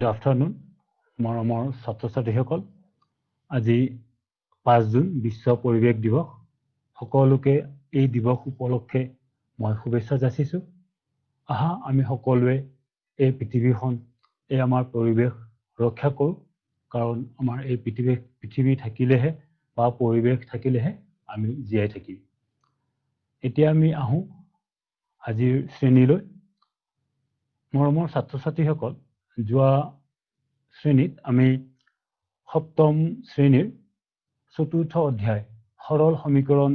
Good afternoon, মৰমৰ ছাত্ৰ-ছাত্ৰীসকল। আজি 5 জুন বিশ্ব পৰিৱেশ দিৱস। সকলোকে এই দিৱস উপলক্ষে মই শুভেচ্ছা যাচিছোঁ। আহা আমি সকলোৱে এই পৃথিৱীখন, এই আমাৰ পৰিৱেশ ৰক্ষা কৰোঁ, কাৰণ আমাৰ এই পৃথিৱী থাকিলেহে বা পৰিৱেশ থাকিলেহে আমি জীয়াই থাকিম। এতিয়া আমি আহোঁ আজিৰ শ্ৰেণীলৈ। মৰমৰ ছাত্ৰ-ছাত্ৰীসকল, যোৱা শ্ৰেণীত আমি সপ্তম শ্ৰেণীৰ চতুৰ্থ অধ্যায় সৰল সমীকৰণ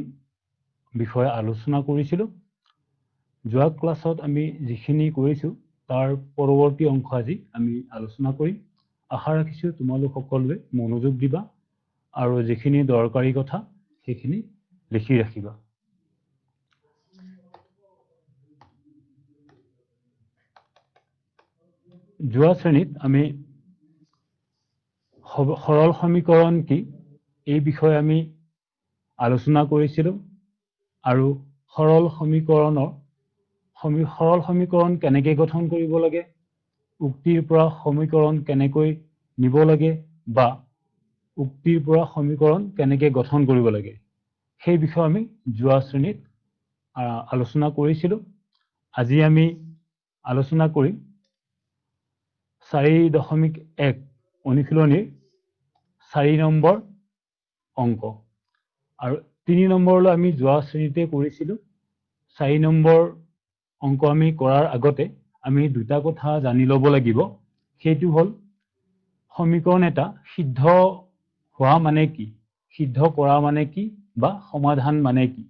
বিষয়ে আলোচনা কৰিছিলোঁ। যোৱা ক্লাছত আমি যিখিনি কৰিছোঁ তাৰ পৰৱৰ্তী অংশ আজি আমি আলোচনা কৰিম। আশা ৰাখিছোঁ তোমালোক সকলোৱে মনোযোগ দিবা আৰু যিখিনি দৰকাৰী কথা সেইখিনি লিখি ৰাখিবা। যোৱা শ্ৰেণীত আমি সৰল সমীকৰণ কি এই বিষয়ে আমি আলোচনা কৰিছিলোঁ আৰু সৰল সমীকৰণ কেনেকৈ গঠন কৰিব লাগে, উক্তিৰ পৰা সমীকৰণ কেনেকৈ নিব লাগে বা উক্তিৰ পৰা সমীকৰণ কেনেকৈ গঠন কৰিব লাগে সেই বিষয়ে আমি যোৱা শ্ৰেণীত আলোচনা কৰিছিলোঁ। আজি আমি আলোচনা কৰিম 4.1 অনুশীলনীৰ 4 নম্বৰ অংক আৰু 3 নম্বৰলৈ আমি যোৱা শ্ৰেণীতে কৰিছিলোঁ। 4 নম্বৰ অংক আমি কৰাৰ আগতে আমি দুটা কথা জানি ল'ব লাগিব। সেইটো হ'ল সমীকৰণ এটা সিদ্ধ হোৱা মানে কি, সিদ্ধ কৰা মানে কি বা সমাধান মানে কি।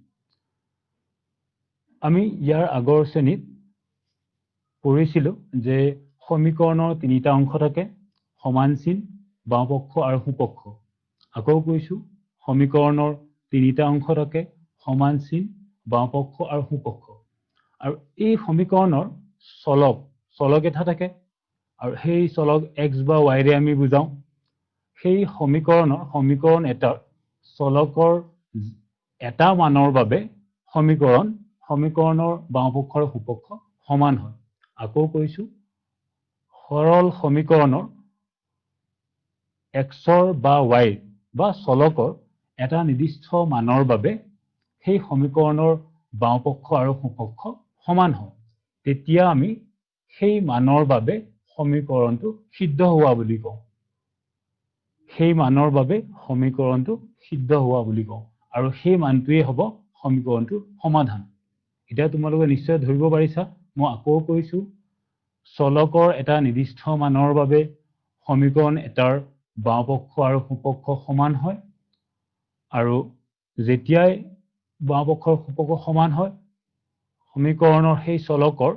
আমি ইয়াৰ আগৰ শ্ৰেণীত পঢ়িছিলোঁ যে সমীকৰণৰ তিনিটা অংশ থাকে, সমান চিন, বাওঁপক্ষ আৰু সোঁপক্ষ। আকৌ কৈছোঁ, সমীকৰণৰ তিনিটা অংশ থাকে, সমান চিন, বাওঁপক্ষ আৰু সোঁপক্ষ। আৰু এই সমীকৰণৰ চলক এটা থাকে আৰু সেই চলক x বা y ৰে আমি বুজাওঁ। সেই সমীকৰণ এটাৰ চলকৰ এটা মানৰ বাবে সমীকৰণৰ বাওঁপক্ষ আৰু সোঁপক্ষ সমান হয়। আকৌ কৈছোঁ, সৰল সমীকৰণৰ xৰ বা y বা চলকৰ এটা নিৰ্দিষ্ট মানৰ বাবে সেই সমীকৰণৰ বাওঁপক্ষ আৰু সোঁপক্ষ সমান হয়। তেতিয়া আমি সেই মানৰ বাবে সমীকৰণটো সিদ্ধ হোৱা বুলি কওঁ। সেই মানৰ বাবে সমীকৰণটো সিদ্ধ হোৱা বুলি কওঁ আৰু সেই মানটোৱে হ'ব সমীকৰণটোৰ সমাধান। এতিয়া তোমালোকে নিশ্চয় ধৰিব পাৰিছা। মই আকৌ কৈছোঁ, চলকৰ এটা নিৰ্দিষ্ট মানৰ বাবে সমীকৰণ এটাৰ বাওঁপক্ষ আৰু সোঁপক্ষ সমান হয় আৰু যেতিয়াই বাওঁপক্ষ আৰু সোঁপক্ষ সমান হয়, সমীকৰণৰ সেই চলকৰ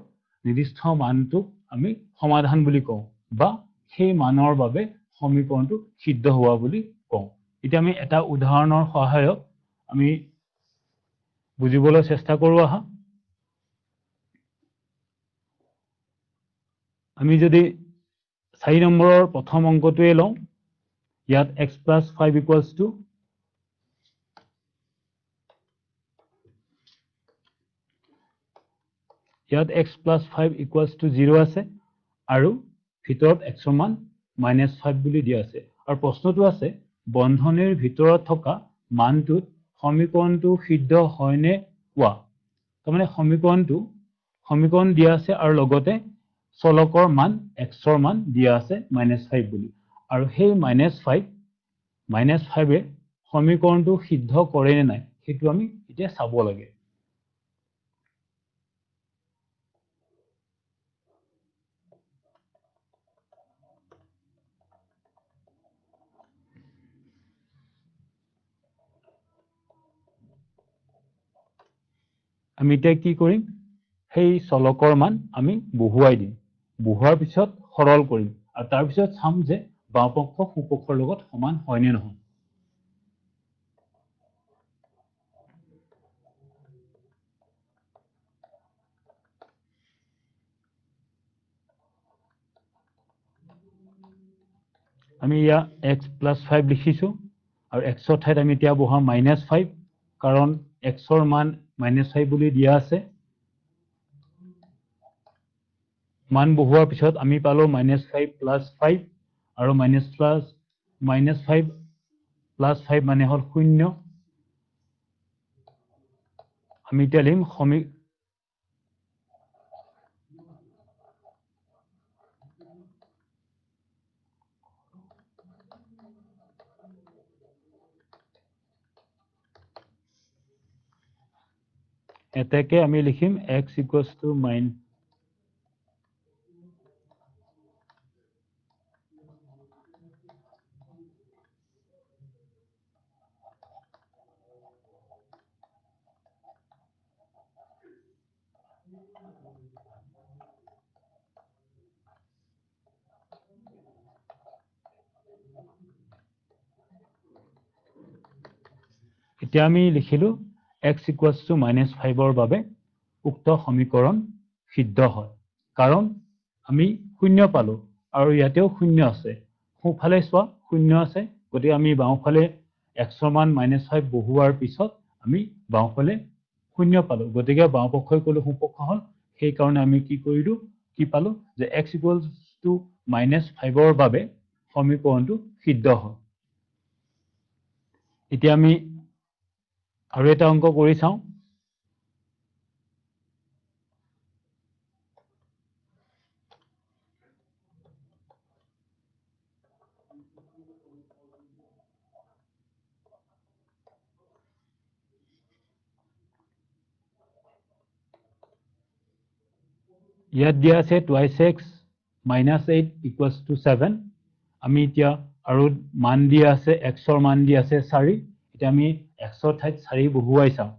নিৰ্দিষ্ট মানটোক আমি সমাধান বুলি কওঁ বা সেই মানৰ বাবে সমীকৰণটো সিদ্ধ হোৱা বুলি কওঁ। এতিয়া আমি এটা উদাহৰণৰ সহায়ত আমি বুজিবলৈ চেষ্টা কৰোঁ। আহা আমি যদি 4 নম্বৰৰ প্ৰথম অংকটোৱে লওঁ, ইয়াত x + 5 = ইয়াত x + 5 = 0 আছে আৰু ভিতৰত x ৰ মান -5 বুলি দিয়া আছে আৰু প্ৰশ্নটো আছে বন্ধনীৰ ভিতৰত থকা মানটোত সমীকৰণটো সিদ্ধ হয়নে কোৱা। তাৰমানে সমীকৰণ দিয়া আছে আৰু লগতে চলকৰ মান x ৰ মান দিয়া আছে -5 বুলি, আৰু সেই -5এ সমীকৰণটো সিদ্ধ কৰে নে নাই সেইটো আমি এতিয়া চাব লাগে। আমি এতিয়া কি কৰিম, সেই চলকৰ মান আমি বহুৱাই দিম। বহুৱাৰ পিছত সৰল কৰিম আৰু তাৰপিছত চাম যে বাওঁপক্ষ সোঁপক্ষৰ লগত সমান হয় নে নহয়। আমি ইয়াত x + 5 লিখিছোঁ আৰু x ৰ ঠাইত আমি এতিয়া বহাম -5, কাৰণ x ৰ মান -5 বুলি দিয়া আছে। মান বহুৱাৰ পিছত আমি পালো -5 + 5 আৰু -5 + 5 মানে হল 0 আমি এতিয়া লিখিম এটাকে আমি লিখিম x = এতিয়া আমি লিখিলো x = -5 বাবে উক্ত সমীকৰণ সিদ্ধ হয় কাৰণ আমি 0 পালো আৰু ইয়াতেও 0 আছে সোঁফালে চোৱা 0 আছে গতিকে আমি বাওঁফালে x ৰ মান -5 বহুৱাৰ পিছত আমি বাওঁফালে 0 পালো গতিকে বাওঁপক্ষই ক'লো সোঁপক্ষ হল সেই কাৰণে আমি কি পালো যে x = -5 বাবে সমীকৰণটো সিদ্ধ হয় এতিয়া আমি আৰু এটা অংক কৰি চাওঁ ইয়াত দিয়া আছে 2x - 8 = 7 আমি এতিয়া আৰু মান দিয়া আছে x ৰ মান দিয়া আছে 4 এতিয়া আমি x ৰ ঠাইত 4 বহুৱাই চাওঁ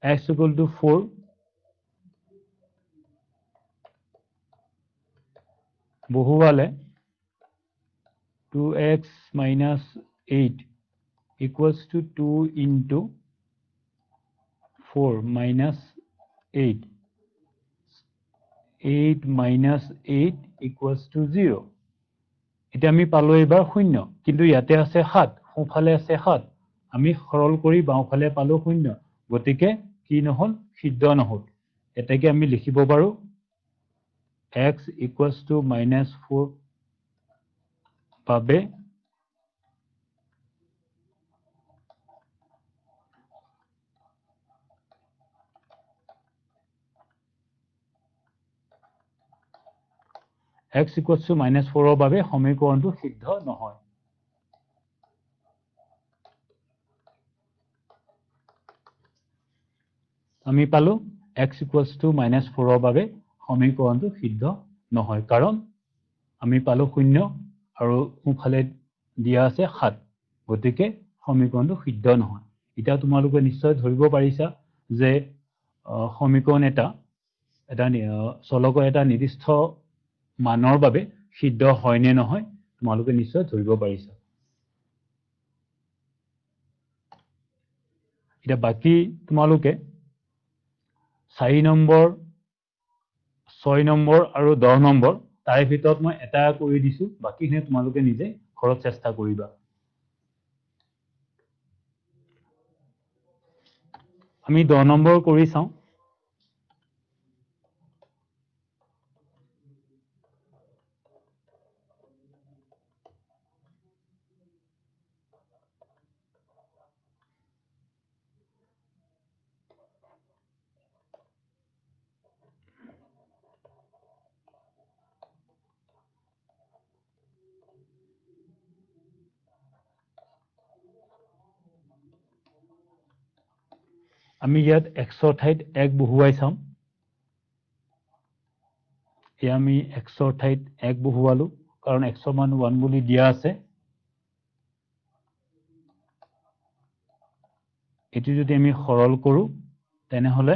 x = 4 বহুৱালে 2x - 8 = 2 * 4 - 8 8 - 8 = 0 এতিয়া আমি পালো এবাৰ 0 কিন্তু ইয়াতে আছে 7 সোঁফালে আছে 7 আমি সৰল কৰি বাওঁফালে পালো 0 গতিকে কি নহল সিদ্ধ নহল এটাকে আমি লিখিব পাৰো x = -4 বাবে x = -4 বাবে সমীকৰণটো সিদ্ধ নহয় আমি পালো x = -4 বাবে সমীকৰণটো সিদ্ধ নহয় কাৰণ আমি পালো 0 আৰু সোঁফালে দিয়া আছে 7 গতিকে সমীকৰণটো সিদ্ধ নহয় এতিয়া তোমালোকে নিশ্চয় ধৰিব পাৰিছা যে সমীকৰণ এটা চলকৰ এটা নিৰ্দিষ্ট মানৰ বাবে সিদ্ধ হয় নে নহয় তোমালোকে নিশ্চয় ধৰিব পাৰিছা এতিয়া বাকি তোমালোকে 4 নম্বৰ 6 নম্বৰ আৰু 10 নম্বৰ তাৰে ভিতৰত মই এটা কৰি দিছো বাকিখিনি তোমালোকে নিজে ঘৰত চেষ্টা কৰিবা আমি 10 নম্বৰ কৰি চাওঁ আমি ইয়াত x ৰ ঠাইত 1 বহুৱাই চাম এতিয়া আমি x ৰ ঠাইত 1 বহুৱালো কাৰণ x ৰ মান 1 বুলি দিয়া আছে এটো যদি আমি সৰল কৰো তেনেহলে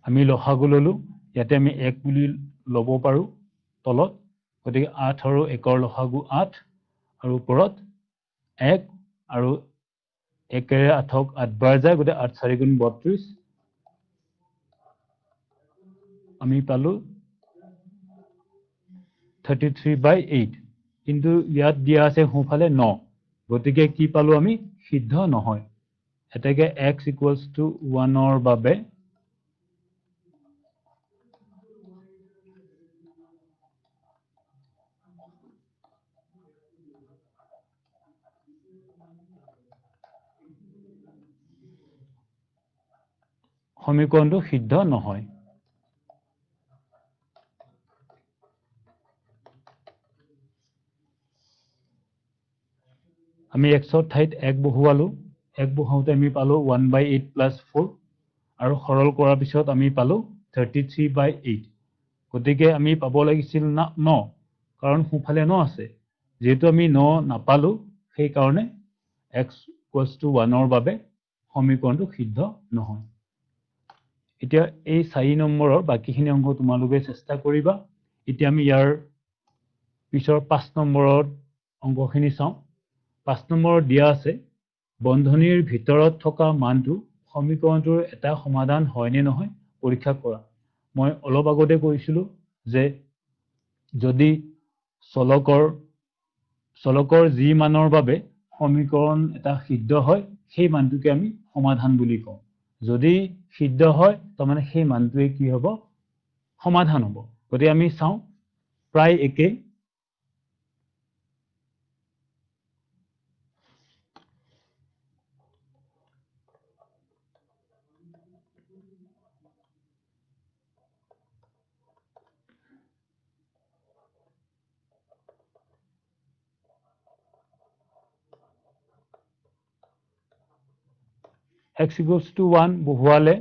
আমি লসাগু ললো ইয়াতে আমি 1 বুলি লব পাৰো তলত গতিকে 8 আৰু 1 ৰ লসাগু 8 আৰু ওপৰত 1 আৰু 1 ৰে 8ক 8 বাৰ যায় গতিকে 8 4 গুণ 32 আমি পালো 33/8 কিন্তু ইয়াত দিয়া আছে সোঁফালে 9 গতিকে কি পালো আমি সিদ্ধ নহয় এটাকে x equals to 1 ৰ বাবে সমীকৰণটো সিদ্ধ নহয় আমি x ৰ ঠাইত 1 বহুৱালো 1 বহুৱাওতে আমি পালো 1/8 plus 4 আৰু সৰল কৰাৰ পিছত আমি পালো 33/8 গতিকে আমি পাব লাগিছিল 9 কাৰণ সোঁফালে 9 আছে যেহেতু আমি 9 নাপালো সেই কাৰণে x equals to 1 ৰ বাবে সমীকৰণটো সিদ্ধ নহয় এতিয়া এই 4 নম্বৰৰ বাকিখিনি অংক তোমালোকে চেষ্টা কৰিবা এতিয়া আমি ইয়াৰ পিছৰ 5 নম্বৰৰ অংকখিনি চাওঁ 5 নম্বৰত দিয়া আছে বন্ধনীৰ ভিতৰত থকা মানটো সমীকৰণটোৰ এটা সমাধান হয় নে নহয় পৰীক্ষা কৰা মই অলপ আগতে কৈছিলো যে যদি চলকৰ যি মানৰ বাবে সমীকৰণ এটা সিদ্ধ হয় সেই মানটোকে আমি সমাধান বুলি কওঁ যদি সিদ্ধ হয় তাৰমানে সেই মানটোৱে কি হ'ব সমাধান হ'ব গতিকে আমি চাওঁ প্ৰায় একে x equals to 1 বহুৱালে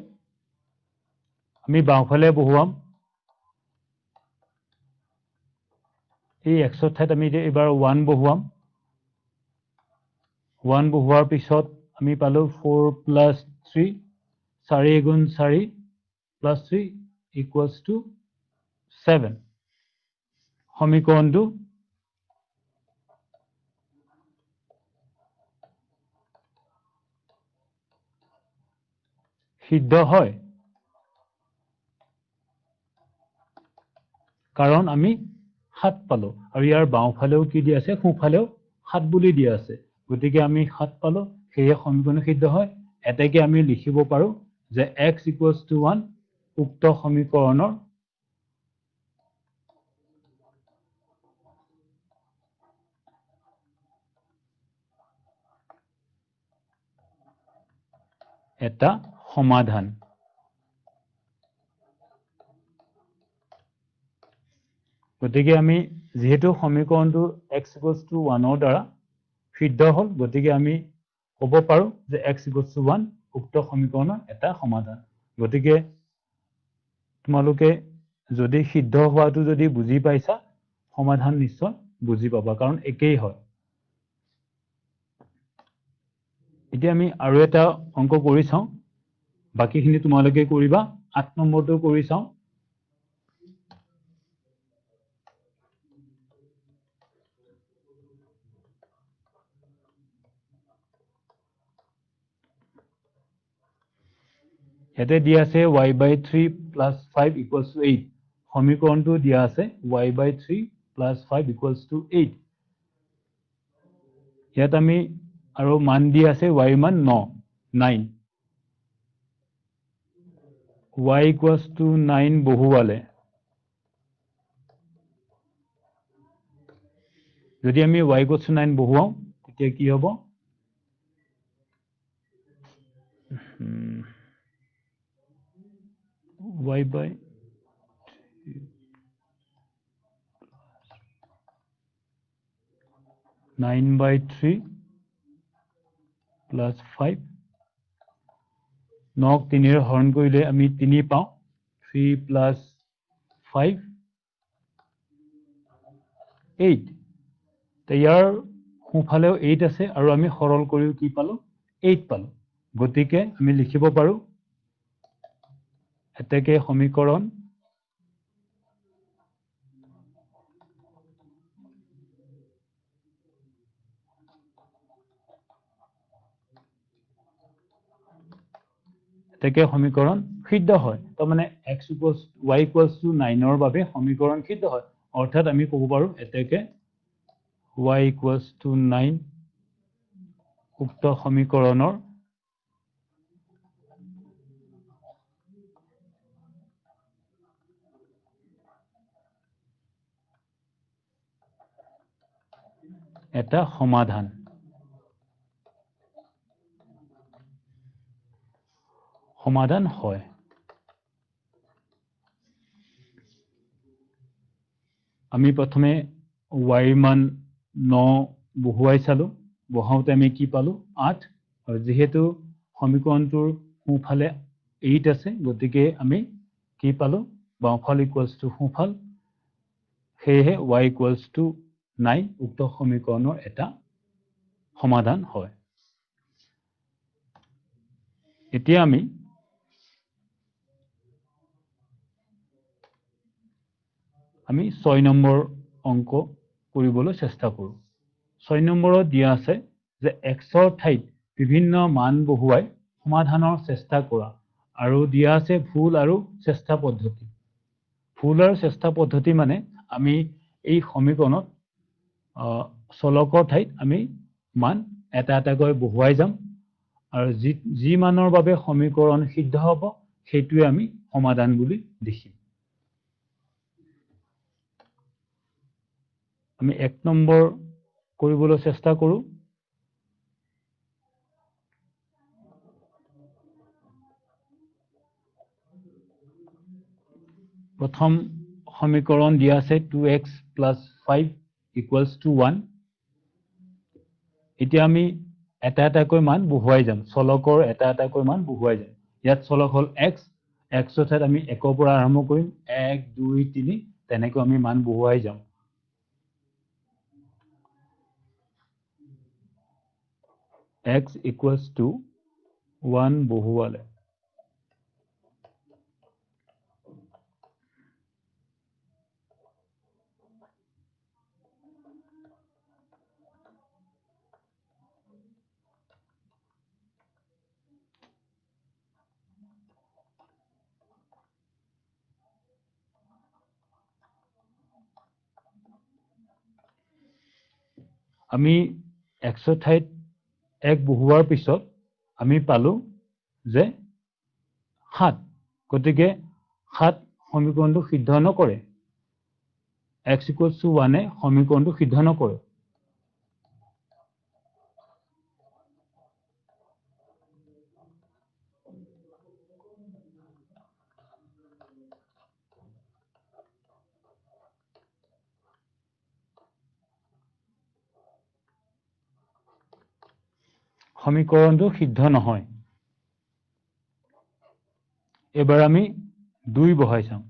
আমি বাওঁফালে বহুৱাম এই x ৰ ঠাইত আমি এবাৰ 1 বহুৱাম 1 বহুৱাৰ পিছত আমি পালো 4 plus 3 4 গুণ 4 plus 3 equals to 7 সমীকৰণটো সিদ্ধ হয় কাৰণ আমি 7 পালো আৰু ইয়াৰ বাওঁফালেও কি দিয়া আছে সোঁফালেও 7 বুলি দিয়া আছে গতিকে আমি 7 পালো সেয়ে সমীকৰণ সিদ্ধ হয় এটাকে আমি লিখিব পাৰো যে x equals to 1 উক্ত সমীকৰণৰ এটা সমাধান গতিকে আমি যেহেতু সমীকৰণটো x equals to 1 ৰ দ্বাৰা সিদ্ধ হল গতিকে আমি ক'ব পাৰো যে x equals to 1 উক্ত সমীকৰণৰ এটা সমাধান গতিকে তোমালোকে যদি সিদ্ধ হোৱাটো যদি বুজি পাইছা সমাধান নিশ্চয় বুজি পাবা কাৰণ একেই হয় এতিয়া আমি আৰু এটা অংক কৰি চাওঁ বাকিখিনি তোমালোকে কৰিবা 8 নম্বৰটো কৰি চাওঁ ইয়াতে দিয়া আছে y/3 plus 5 equals to 8 সমীকৰণটো দিয়া আছে y/3 plus 5 equals to 8 ইয়াত আমি আৰু মান দিয়া আছে y মান 9 y equals to 9 বহুৱালে যদি আমি y equals to 9 বহুৱাও তেতিয়া কি হ'ব y by 9/3 plus 5 9 3 ৰ হৰণ কৰিলে আমি 3 পাওঁ 3 plus 5 8 ইয়াৰ সোঁফালেও 8 আছে আৰু আমি সৰল কৰিও কি পালো 8 পালো গতিকে আমি লিখিব পাৰো এটাকে সমীকৰণ এটাকে সমীকৰণ সিদ্ধ হয় তাৰমানে y equals to 9 ৰ বাবে সমীকৰণ সিদ্ধ হয় অৰ্থাৎ আমি ক'ব পাৰো এটাকে y equals to 9 উক্ত সমীকৰণৰ এটা সমাধান হয় আমি প্ৰথমে y মান 9 বহুৱাই চালো বহাওতে আমি কি পালো 8 আৰু যেহেতু সমীকৰণটোৰ সোঁফালে 8 আছে গতিকে আমি কি পালো বাওঁফাল ইকুৱেলছ টু সোঁফাল সেয়েহে y ইকুৱেলছ টু 9 উক্ত সমীকৰণৰ এটা সমাধান হয় এতিয়া আমি 6 নম্বৰ অংক কৰিবলৈ চেষ্টা কৰো 6 নম্বৰত দিয়া আছে যে x ৰ ঠাইত বিভিন্ন মান বহুৱাই সমাধানৰ চেষ্টা কৰা আৰু দিয়া আছে ভুল আৰু চেষ্টা পদ্ধতি ভুল আৰু চেষ্টা পদ্ধতি মানে আমি এই সমীকৰণত চলকৰ ঠাইত আমি মান এটা এটাকৈ বহুৱাই যাম আৰু যি মানৰ বাবে সমীকৰণ সিদ্ধ হ'ব সেইটোৱে আমি সমাধান বুলি দেখিম আমি 1 নম্বৰ কৰিবলৈ চেষ্টা কৰো প্ৰথম সমীকৰণ দিয়া আছে 2x + 5 = 1 এতিয়া আমি এটা এটাকৈ মান বহুৱাই যাম চলকৰ এটা এটাকৈ মান বহুৱাই যাম ইয়াত চলক হল x x ৰ ঠাইত আমি 1 ৰ পৰা আৰম্ভ কৰিম 1 2 3 তেনেকৈ আমি মান বহুৱাই যাম x = 1 বহুৱালে আমি x ৰ ঠাইত 1 বহুৱাৰ পিছত আমি পালো যে 7 গতিকে 7 সমীকৰণটো সিদ্ধ নকৰে x = 1 সমীকৰণটো সিদ্ধ নকৰে সমীকৰণটো সিদ্ধ নহয় এবাৰ আমি 2 বহাই চাম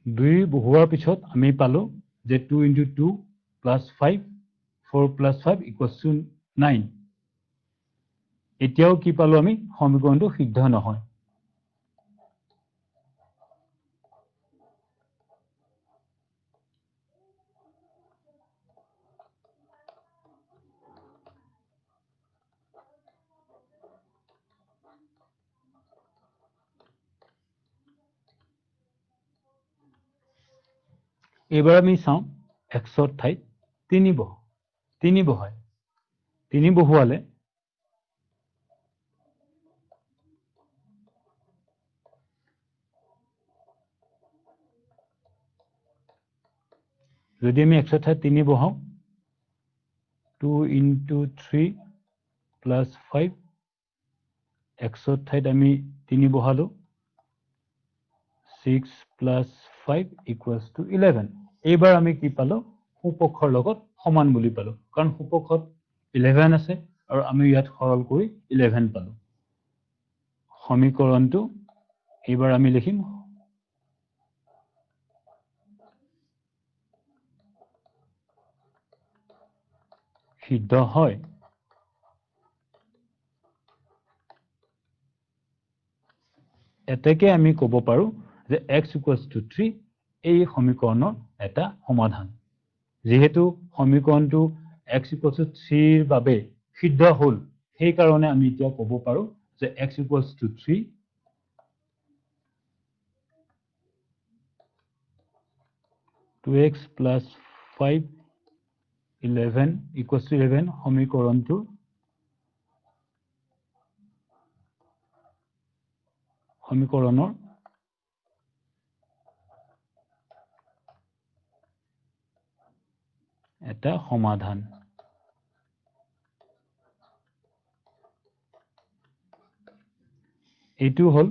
দুই বহুৱাৰ পিছত আমি পালো যে 2 × 2 + 5 4 + 5 = 9 এতিয়াও কি পালো আমি সমীকৰণটো সিদ্ধ নহয় এবাৰ আমি চাওঁ x ৰ ঠাইত 3 বহাই 3 বহুৱালে যদি আমি x ৰ ঠাইত 3 বহাও 2 × 3 + 5 x ৰ ঠাইত আমি 3 বহালো 6 + 5 = 11 এইবাৰ আমি কি পালো সোঁপক্ষৰ লগত সমান বুলি পালো কাৰণ সোঁপক্ষত 11 আছে আৰু আমি ইয়াত সৰল কৰি 11 পালো সমীকৰণটো এইবাৰ আমি লিখিম সিদ্ধ হয় এতেকে আমি ক'ব পাৰো যে x = 3 এই সমীকৰণৰ এটা সমাধান যেহেতু সমীকৰণটো x = 3 ৰ বাবে সিদ্ধ হ'ল সেই কাৰণে আমি এতিয়া ক'ব পাৰো যে x = 3 2x + 5 11 = 11 সমীকৰণটো সমীকৰণৰ এটা সমাধান এইটো হ'ল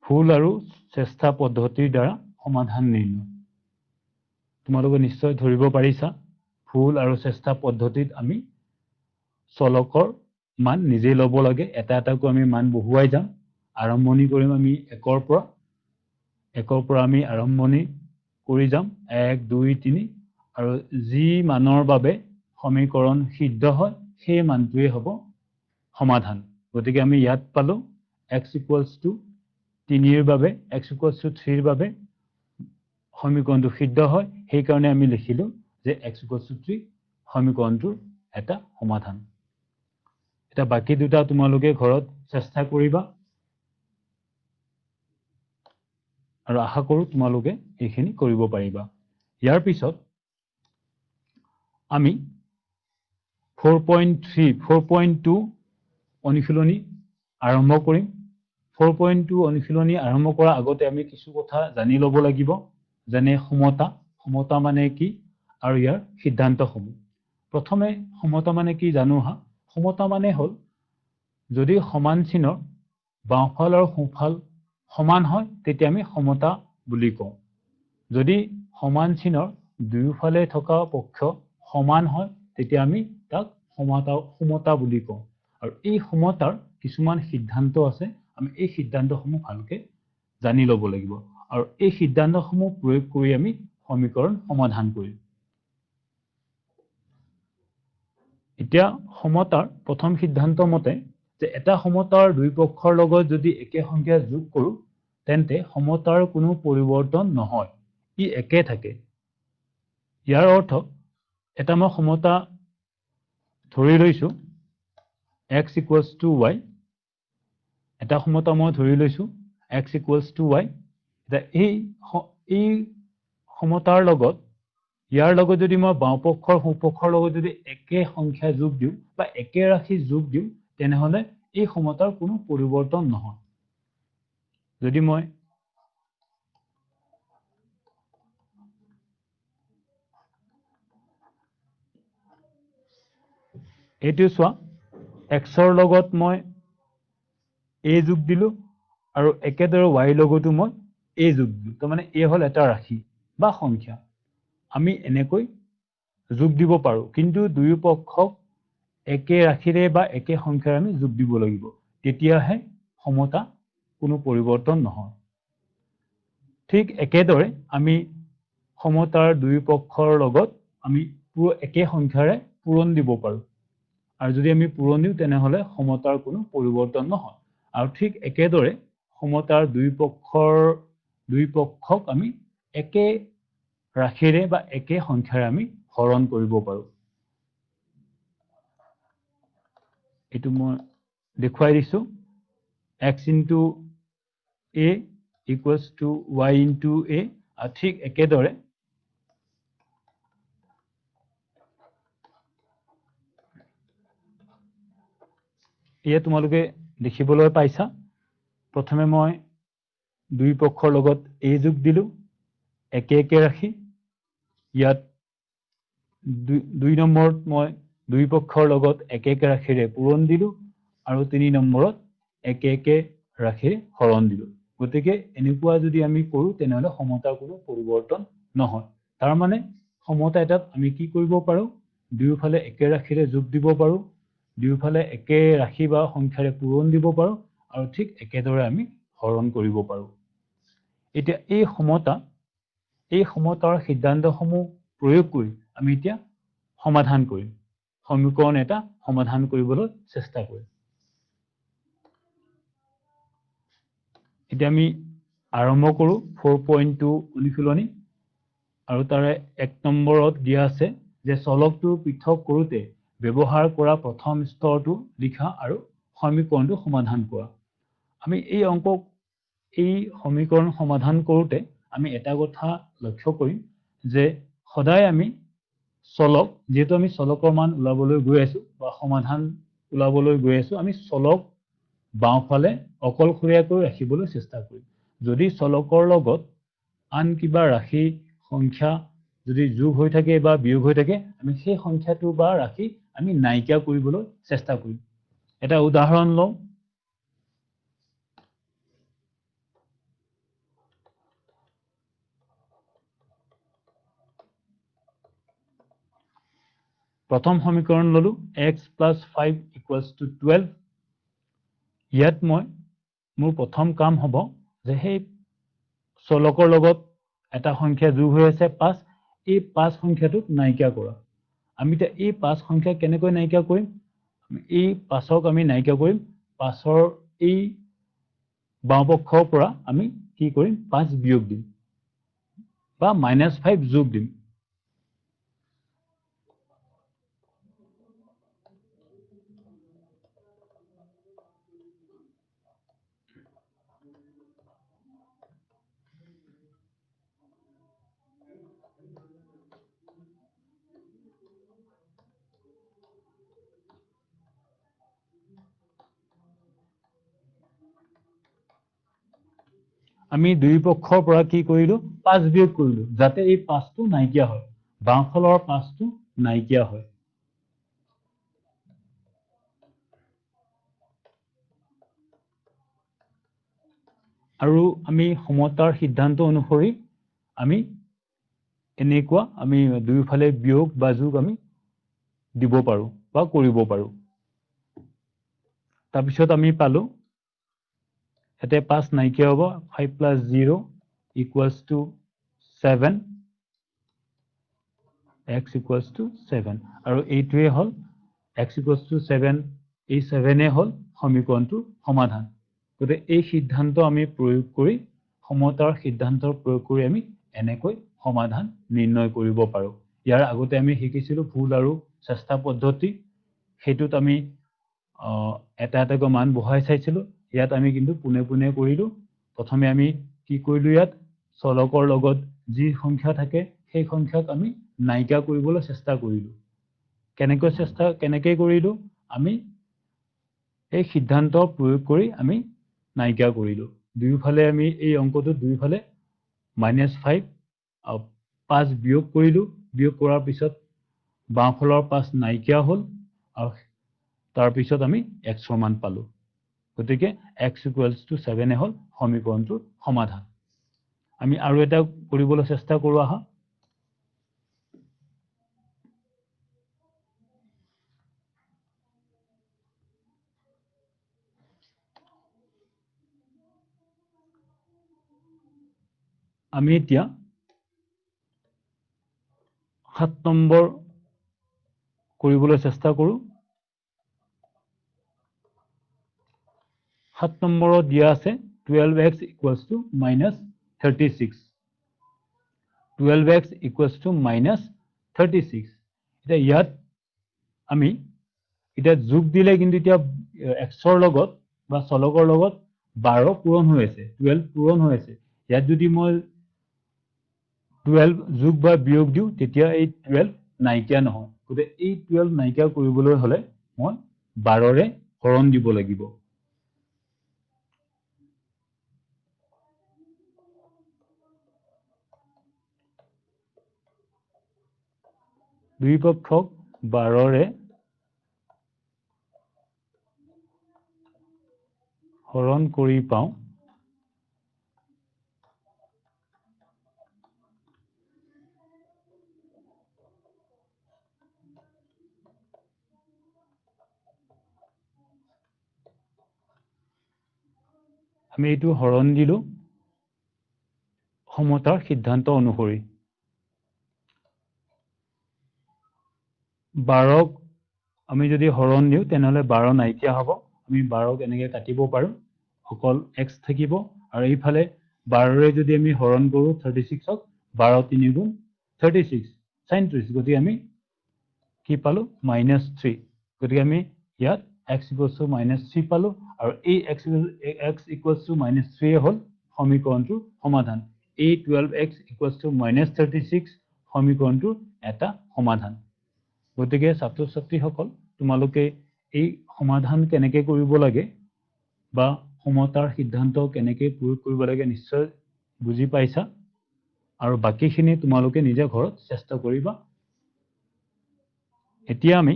ভুল আৰু চেষ্টা পদ্ধতিৰ দ্বাৰা সমাধান নিৰ্ণয় তোমালোকে নিশ্চয় ধৰিব পাৰিছা ভুল আৰু চেষ্টা পদ্ধতিত আমি চলকৰ মান নিজে ল'ব লাগে এটা এটাকৈ আমি মান বহুৱাই যাম আৰম্ভণি কৰিম আমি 1 ৰ পৰা আমি আৰম্ভণি কৰি যাম 1 2 3 আৰু যি মানৰ বাবে সমীকৰণ সিদ্ধ হয় সেই মানটোৱে হ'ব সমাধান গতিকে আমি ইয়াত পালো x = 3 ৰ বাবে x = 3 ৰ বাবে সমীকৰণটো সিদ্ধ হয় সেই কাৰণে আমি লিখিলো যে x = 3 সমীকৰণটোৰ এটা সমাধান এটা বাকি দুটা তোমালোকে ঘৰত চেষ্টা কৰিবা আৰু আশা কৰো তোমালোকে এইখিনি কৰিব পাৰিবা ইয়াৰ পিছত আমি 4.2 অনুশীলনী আৰম্ভ কৰিম 4.2 অনুশীলনী আৰম্ভ কৰাৰ আগতে আমি কিছু কথা জানি ল'ব লাগিব যেনে সমতা মানে কি আৰু ইয়াৰ সিদ্ধান্তসমূহ প্ৰথমে সমতা মানে কি জানো হা সমতা মানে হ'ল যদি সমান চিনৰ বাওঁফাল আৰু সোঁফাল সমান হয় তেতিয়া আমি সমতা বুলি কওঁ যদি সমান চিনৰ দুয়োফালে থকা পক্ষ সমান হয় তেতিয়া আমি তাক সমতা বুলি কওঁ আৰু এই সমতাৰ কিছুমান সিদ্ধান্ত আছে আমি এই সিদ্ধান্তসমূহ ভালকে জানি ল'ব লাগিব আৰু এই সিদ্ধান্তসমূহ প্ৰয়োগ কৰি আমি সমীকৰণ সমাধান কৰিম এতিয়া সমতাৰ প্ৰথম সিদ্ধান্ত মতে যে এটা সমতাৰ দুই পক্ষৰ লগত যদি একে সংখ্যা যোগ কৰো তেন্তে সমতাৰ কোনো পৰিৱৰ্তন নহয় ই একে থাকে ইয়াৰ অৰ্থ এটা মই সমতা ধৰি লৈছো x = y এটা সমতা মই ধৰি লৈছো x = y এই সমতাৰ লগত ইয়াৰ লগত যদি মই বাওঁপক্ষৰ সোঁপক্ষৰ লগত যদি একে সংখ্যা যোগ দিওঁ বা একে ৰাশি যোগ দিওঁ তেনেহলে এই সমতাৰ কোনো পৰিৱৰ্তন নহয় যদি মই এইটো চোৱা x ৰ লগত মই a যোগ দিলো আৰু একেদৰে y লগতো মই a যোগ দিলো তাৰ মানে a হ'ল এটা ৰাশি বা সংখ্যা আমি এনেকৈ যোগ দিব পাৰো কিন্তু দুয়ো পক্ষক একে ৰাশিৰে বা একে সংখ্যাৰে আমি যোগ দিব লাগিব তেতিয়াহে সমতা কোনো পৰিৱৰ্তন নহয় ঠিক একেদৰে আমি সমতাৰ দুয়ো পক্ষৰ লগত আমি একে সংখ্যাৰে পূৰণ দিব পাৰো আৰু যদি আমি পূৰণ দিওঁ তেনেহলে সমতাৰ কোনো পৰিৱৰ্তন নহয় আৰু ঠিক একেদৰে সমতাৰ দুই পক্ষক আমি একে ৰাশিৰে বা একে সংখ্যাৰে আমি হৰণ কৰিব পাৰো এইটো মই দেখুৱাই দিছো x * a = y * a আৰু ঠিক একেদৰে এয়া তোমালোকে দেখিবলৈ পাইছা প্ৰথমে মই দুই পক্ষৰ লগত a যোগ দিলো একে একে ৰাখি ইয়াত দুই নম্বৰত মই দুই পক্ষৰ লগত একে একে ৰাশিৰে পূৰণ দিলো আৰু 3 নম্বৰত একে একে ৰাশিৰে হৰণ দিলো গতিকে এনেকুৱা যদি আমি কৰো তেনেহলে সমতাৰ কোনো পৰিৱৰ্তন নহয় তাৰ মানে সমতা এটাত আমি কি কৰিব পাৰো দুয়োফালে একে ৰাশিৰে যোগ দিব পাৰো দুয়োফালে একে ৰাশি বা সংখ্যাৰে পূৰণ দিব পাৰো আৰু ঠিক একেদৰে আমি হৰণ কৰিব পাৰো এতিয়া এই সমতাৰ সিদ্ধান্তসমূহ প্ৰয়োগ কৰি আমি এতিয়া সমাধান কৰিম সমীকৰণ এটা সমাধান কৰিবলৈ চেষ্টা কৰিম এতিয়া আমি আৰম্ভ কৰো 4.2 অনুশীলনী আৰু তাৰে 1 নম্বৰত দিয়া আছে যে চলকটো পৃথক কৰোতে ব্যৱহাৰ কৰা প্ৰথম স্তৰটো লিখা আৰু সমীকৰণটো সমাধান কৰা। আমি এই সমীকৰণ সমাধান কৰোতে আমি এটা কথা লক্ষ্য কৰিম যে সদায় আমি চলক যেহেতু আমি চলকৰ মান ওলাবলৈ গৈ আছো বা সমাধান ওলাবলৈ গৈ আছো আমি চলক বাওঁফালে অকলশৰীয়াকৈ ৰাখিবলৈ চেষ্টা কৰিম। যদি চলকৰ লগত আন কিবা ৰাশি সংখ্যা যদি যোগ হৈ থাকে বা বিয়োগ হৈ থাকে আমি সেই সংখ্যাটো বা ৰাশি আমি নাইকিয়া কৰিবলৈ চেষ্টা কৰিম। এটা উদাহৰণ লওঁ। প্ৰথম সমীকৰণ ললো x plus 5 equals to 12। ইয়াত মোৰ প্ৰথম কাম হ'ব যে সেই চলকৰ লগত এটা সংখ্যা যোগ হৈ আছে 5 এই 5 সংখ্যাটোক নাইকিয়া কৰা। আমি এতিয়া এই 5 সংখ্যা কেনেকৈ নাইকিয়া কৰিম? এই 5ক আমি নাইকিয়া কৰিম 5ৰ এই বাওঁপক্ষৰ পৰা আমি কি কৰিম 5 বিয়োগ দিম বা -5 যোগ দিম। আমি দুই পক্ষৰ পৰা কি কৰিলো 5 বিয়োগ কৰিলো যাতে এই 5টো নাইকিয়া হয় বাওঁফালৰ 5টো নাইকিয়া হয়। আৰু আমি সমতাৰ সিদ্ধান্ত অনুসৰি আমি এনেকুৱা আমি দুইফালে বিয়োগ বা যোগ আমি দিব পাৰো বা কৰিব পাৰো। তাৰপিছত আমি পালো এতে 5 নাইকিয়া হ'ব 5 plus 0 equals to 7 x equals to 7 আৰু এইটোৱে হ'ল x equals to 7 এই 7 হ'ল সমীকৰণটোৰ সমাধান। গতিকে এই সিদ্ধান্ত আমি প্ৰয়োগ কৰি সমতাৰ সিদ্ধান্তৰ প্ৰয়োগ কৰি আমি এনেকৈ সমাধান নিৰ্ণয় কৰিব পাৰো। ইয়াৰ আগতে আমি শিকিছিলো ভুল আৰু চেষ্টা পদ্ধতি সেইটোত আমি এটা এটাকৈ মান বহাই চাইছিলো। ইয়াত আমি কিন্তু পুনে পুনে কৰিলো। প্ৰথমে আমি কি কৰিলো ইয়াত চলকৰ লগত যি সংখ্যা থাকে সেই সংখ্যাক আমি নাইকিয়া কৰিবলৈ চেষ্টা কৰিলো। কেনেকৈ কৰিলো আমি এই সিদ্ধান্ত প্ৰয়োগ কৰি আমি নাইকিয়া কৰিলো। দুইফালে আমি এই অংকটো দুইফালে -5 5 বিয়োগ কৰিলো। বিয়োগ কৰাৰ পিছত বাওঁফালৰ 5 নাইকিয়া হ'ল আৰু তাৰপিছত আমি x ৰ মান পালো। গতিকে x equals to 7 হ'ল সমীকৰণটোৰ সমাধান। আমি আৰু এটা কৰিবলৈ চেষ্টা কৰো আহা। আমি এতিয়া 7 নম্বৰ কৰিবলৈ চেষ্টা কৰো। 7 নম্বৰত দিয়া আছে 12x equals to -36 12x equals to -36। এতিয়া ইয়াত আমি এতিয়া যোগ দিলে কিন্তু এতিয়া x ৰ লগত বা চলকৰ লগত 12 পূৰণ হৈ আছে 12 পূৰণ হৈ আছে। ইয়াত যদি মই 12 যোগ বা বিয়োগ দিওঁ তেতিয়া এই 12 নাইকিয়া নহয়। গতিকে এই 12 নাইকিয়া কৰিবলৈ হলে মই 12ৰে হৰণ দিব লাগিব। দুই পক্ষক 12ৰে হৰণ কৰি পাওঁ আমি এইটো হৰণ দিলো সমতাৰ সিদ্ধান্ত অনুসৰি। 12ক আমি যদি হৰণ দিওঁ তেনেহলে 12 নাইকিয়া হ'ব। আমি 12ক এনেকৈ কাটিব পাৰো অকল x থাকিব আৰু এইফালে 12ৰে যদি আমি হৰণ কৰো 36ক 12 3 গুণ 36 37 গতিকে আমি কি পালো -3 গতিকে আমি ইয়াত x = -3 পালো আৰু এই x = -3 হল সমীকৰণটোৰ সমাধান এই 12x = -36 সমীকৰণটোৰ এটা সমাধান গতিকে ছাত্ৰ ছাত্ৰীসকল তোমালোকে এই সমাধান কেনেকৈ কৰিব লাগে বা সমতাৰ সিদ্ধান্ত কেনেকৈ প্ৰয়োগ কৰিব লাগে নিশ্চয় বুজি পাইছা আৰু বাকিখিনি তোমালোকে নিজে ঘৰত চেষ্টা কৰিবা এতিয়া আমি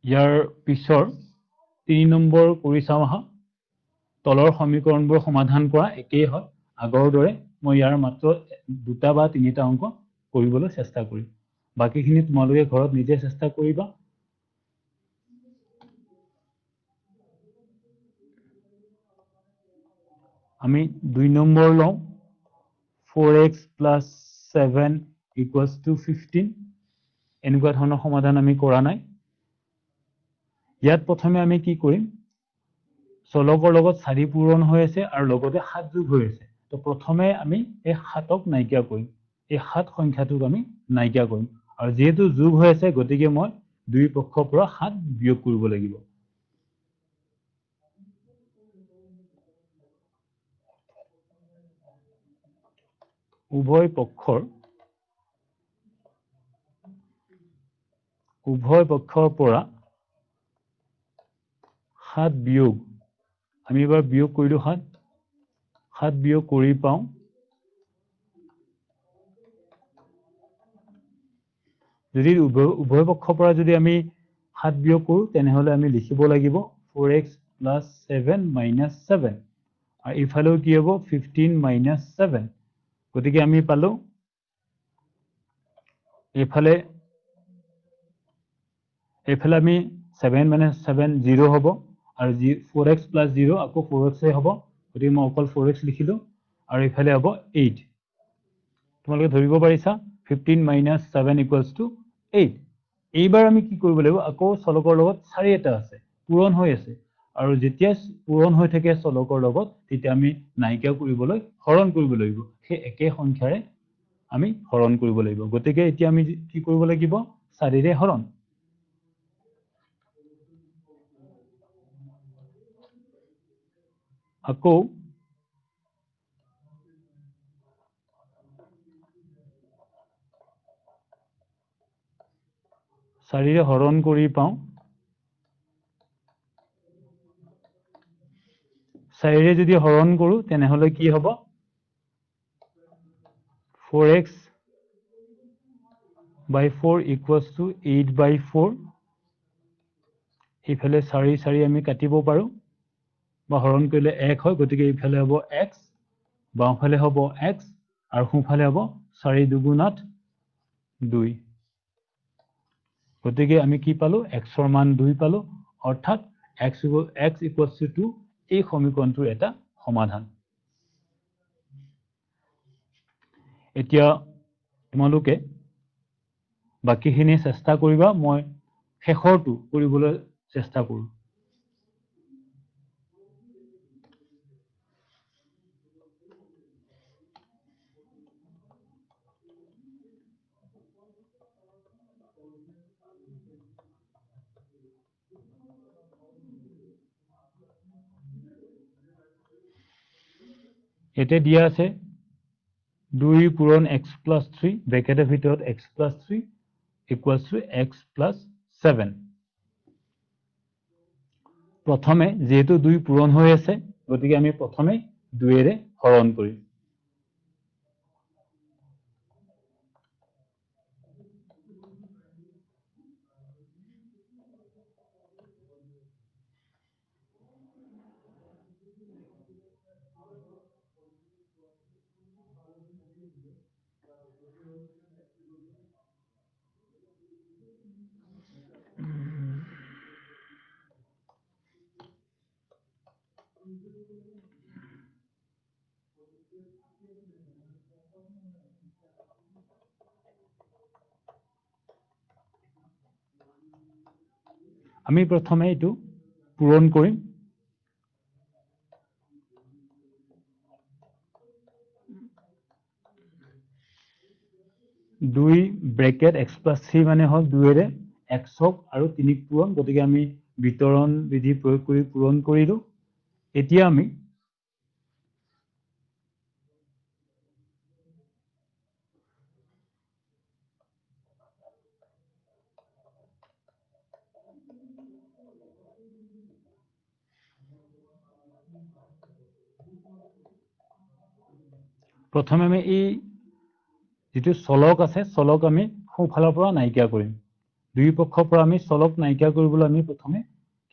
ইয়াৰ পিছৰ 3 নম্বৰ কৰি চাওঁ আহা তলৰ সমীকৰণবোৰ সমাধান কৰা একেই হয় আগৰ দৰে মই ইয়াৰ মাত্ৰ দুটা বা তিনিটা অংক কৰিবলৈ চেষ্টা কৰিম বাকিখিনি তোমালোকে ঘৰত নিজে চেষ্টা কৰিবা আমি 2 নম্বৰ লওঁ 4x + 7 = 15 এনেকুৱা ধৰণৰ সমাধান আমি কৰা নাই ইয়াত প্ৰথমে আমি কি কৰিম চলকৰ লগত 4 পূৰণ হৈ আছে আৰু লগতে 7 যোগ হৈ আছে তো প্ৰথমে আমি এই 7ক নাইকিয়া কৰিম এই 7 সংখ্যাটোক আমি নাইকিয়া কৰিম আৰু যেহেতু যোগ হৈ আছে গতিকে মই দুই পক্ষৰ পৰা 7 বিয়োগ কৰিব লাগিব উভয় পক্ষৰ পৰা 7 বিয়োগ আমি এবাৰ বিয়োগ কৰিলো 7 বিয়োগ কৰি পাওঁ যদি উভয় পক্ষৰ পৰা যদি আমি 7 বিয়োগ কৰো তেনেহলে আমি লিখিব লাগিব 4x + 7 - 7 আৰু ইফালেও কি হ'ব 15 - 7 গতিকে আমি পালো এইফালে আমি 7 - 7 0 হ'ব আৰু 4x + 0 আকৌ 4x হ'ব গতিকে মই অকল 4x লিখিলো আৰু ইফালে হ'ব 8 তোমালোকে ধৰিব পাৰিছা 15 - 7 = 8 এইবাৰ আমি কি কৰিব লাগিব আকৌ চলকৰ লগত 4 এটা আছে পূৰণ হৈ আছে আৰু যেতিয়া পূৰণ হৈ থাকে চলকৰ লগত তেতিয়া আমি নাইকিয়া কৰিবলৈ হৰণ কৰিব লাগিব সেই একে সংখ্যাৰে আমি হৰণ কৰিব লাগিব গতিকে এতিয়া আমি কি কৰিব লাগিব 4ৰে হৰণ আকৌ 4ৰে হৰণ কৰি পাওঁ 4ৰে যদি হৰণ কৰো তেনেহলে কি হ'ব 4x / 4 = 8/4 ইফালে 4 4 আমি কাটিব পাৰো বা হৰণ কৰিলে 1 হয় গতিকে ইফালে হ'ব x বাওঁফালে হ'ব x আৰু সোঁফালে হ'ব 4 × 2 = 8 2 গতিকে আমি কি পালো x ৰ মান 2 পালো অৰ্থাৎ x = 2 এই সমীকৰণটোৰ এটা সমাধান এতিয়া তোমালোকে বাকিখিনি চেষ্টা কৰিবা মই শেষৰটো কৰিবলৈ চেষ্টা কৰোঁ এতে দিয়া আছে 2 পূৰণ x + 3 ব্ৰেকেটৰ ভিতৰত x + 3 = x + 7 প্ৰথমে যেহেতু 2 পূৰণ হৈ আছে গতিকে আমি প্ৰথমে 2ৰে হৰণ কৰিম আমি প্ৰথমে এইটো পূৰণ কৰিম দুই ব্ৰেকেট x plus 3 মানে হল 2 ৰে x হক আৰু 3 ক পূৰণ গতিকে আমি বিতৰণ বিধি প্ৰয়োগ কৰি পূৰণ কৰিলো এতিয়া আমি প্ৰথমে আমি এই যেটো চলক আছে চলক আমি সোঁফালৰ পৰা নাইকিয়া কৰিম দুই পক্ষৰ পৰা আমি চলক নাইকিয়া কৰিবলৈ আমি প্ৰথমে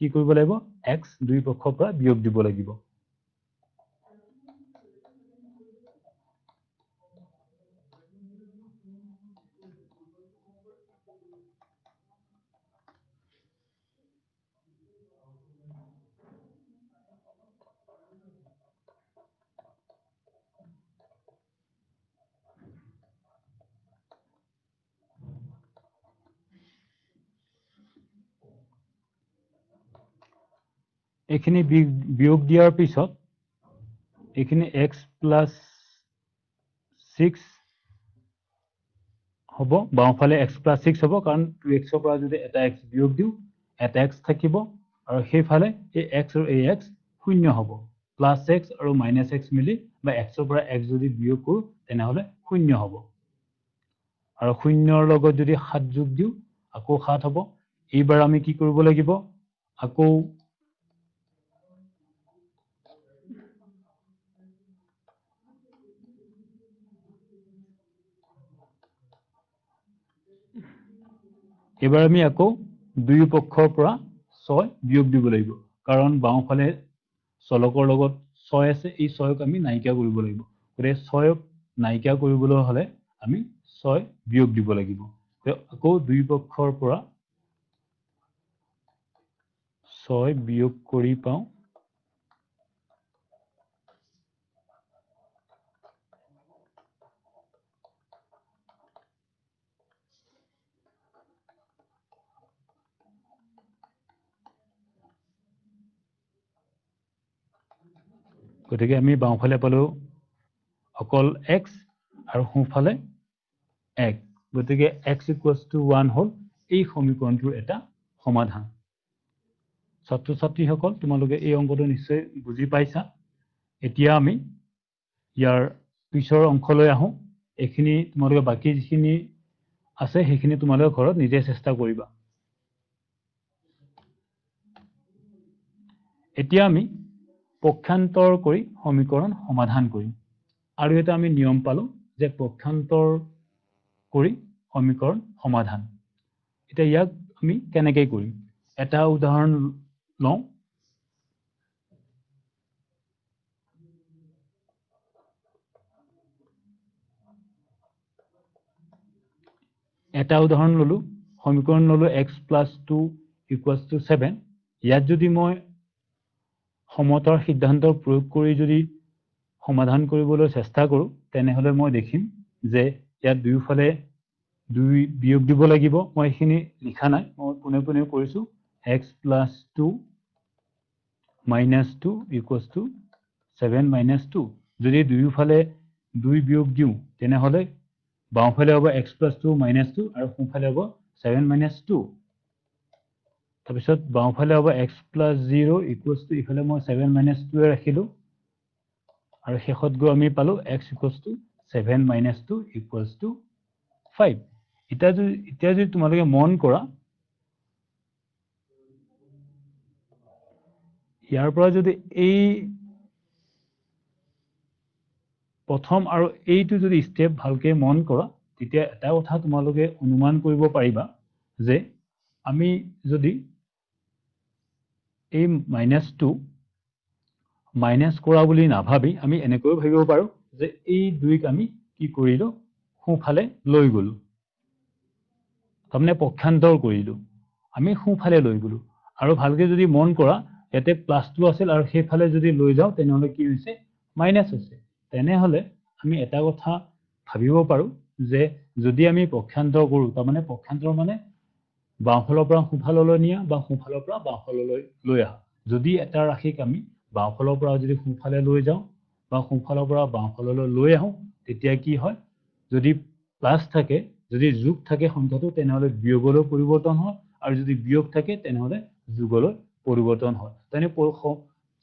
কি কৰিব লাগিব x দুই পক্ষৰ পৰা বিয়োগ দিব লাগিব এখিনি বিয়োগ দিয়াৰ পিছত এখিনি x plus 6 হ'ব বাওঁফালে x plus 6 হ'ব কাৰণ 2x ৰ পৰা যদি এটা x বিয়োগ দিও এটা x থাকিব আৰু সেইফালে এই x আৰু এই x শূন্য হ'ব plus x আৰু minus x মিলি বা x ৰ পৰা x যদি বিয়োগ কৰো তেনেহলে শূন্য হ'ব আৰু শূন্যৰ লগত যদি 7 যোগ দিও আকৌ 7 হ'ব এইবাৰ আমি কি কৰিব লাগিব আকৌ এবাৰ আমি আকৌ দুই পক্ষৰ পৰা 6 বিয়োগ দিব লাগিব কাৰণ বাওঁফালে চলকৰ লগত 6 আছে এই 6ক আমি নাইকিয়া কৰিব লাগিব গতিকে 6ক নাইকিয়া কৰিবলৈ হলে আমি 6 বিয়োগ দিব লাগিব আকৌ দুই পক্ষৰ পৰা 6 বিয়োগ কৰি পাওঁ গতিকে আমি বাওঁফালে পালো অকল x আৰু সোঁফালে 1 গতিকে x = 1 হল এই সমীকৰণটোৰ এটা সমাধান ছাত্ৰ ছাত্ৰীসকল তোমালোকে এই অংকটো নিশ্চয় বুজি পাইছা এতিয়া আমি ইয়াৰ পিছৰ অংশলৈ আহো এখিনি তোমালোকে বাকি যিখিনি আছে সেইখিনি তোমালোকে ঘৰত নিজে চেষ্টা কৰিবা এতিয়া আমি পক্ষান্তৰ কৰি সমীকৰণ সমাধান কৰিম আৰু এটা আমি নিয়ম পালো যে পক্ষান্তৰ কৰি সমীকৰণ সমাধান এতিয়া ইয়াক আমি কেনেকৈ কৰিম এটা উদাহৰণ লওঁ এটা উদাহৰণ ললো সমীকৰণ ললো x plus 2 = 7 ইয়াত যদি মই সমতাৰ সিদ্ধান্তৰ প্ৰয়োগ কৰি যদি সমাধান কৰিবলৈ চেষ্টা কৰো তেনেহলে মই দেখিম যে ইয়াত দুইফালে দুই বিয়োগ দিব লাগিব মই এখিনি লিখা নাই মই পুনে পুনে কৰিছো x plus 2 minus 2 = 7 minus 2 যদি দুইফালে দুই বিয়োগ দিও তেনেহলে বাওঁফালে হ'ব x plus 2 minus 2 আৰু সোঁফালে হ'ব 7 minus 2 তাৰপিছত বাওঁফালে হ'ব x plus 0 = ইফালে মই 7 minus 2 ৰাখিলো আৰু শেষত গৈ আমি পালো x = 7 minus 2 = 5 এতিয়া যদি তোমালোকে মন কৰা ইয়াৰ পৰা যদি এই প্ৰথম আৰু এইটো যদি স্টেপ ভালকে মন কৰা তেতিয়া এটা কথা তোমালোকে অনুমান কৰিব পাৰিবা যে আমি যদি এই -2 মাইনাস কৰা বুলি নাভাবি আমি এনেকৈ ভাবিব পাৰো যে এই দুইক আমি কি কৰিলো সোঁফালে লৈ গলো তাৰমানে পক্ষান্তৰ কৰিলো আমি সোঁফালে লৈ গলো আৰু ভালকে যদি মন কৰা ইয়াতে +2 আছিল আৰু সেইফালে যদি লৈ যাও তেনেহলে কি হৈছে মাইনাস হৈছে তেনেহলে আমি এটা কথা ভাবিব পাৰো যে যদি আমি পক্ষান্তৰ কৰো তাৰমানে পক্ষান্তৰ মানে বাওঁফালৰ পৰা সোঁফাললৈ নিয়া বা সোঁফালৰ পৰা বাওঁফাললৈ লৈ আহা যদি এটা ৰাশিক আমি বাওঁফালৰ পৰা যদি সোঁফালে লৈ যাওঁ বা সোঁফালৰ পৰা বাওঁফাললৈ লৈ আহোঁ তেতিয়া কি হয় যদি প্লাছ থাকে যদি যোগ থাকে সংখ্যাটো তেনেহলে বিয়োগলৈ পৰিৱৰ্তন হয় আৰু যদি বিয়োগ থাকে তেনেহলে যোগলৈ পৰিৱৰ্তন হয় তেনে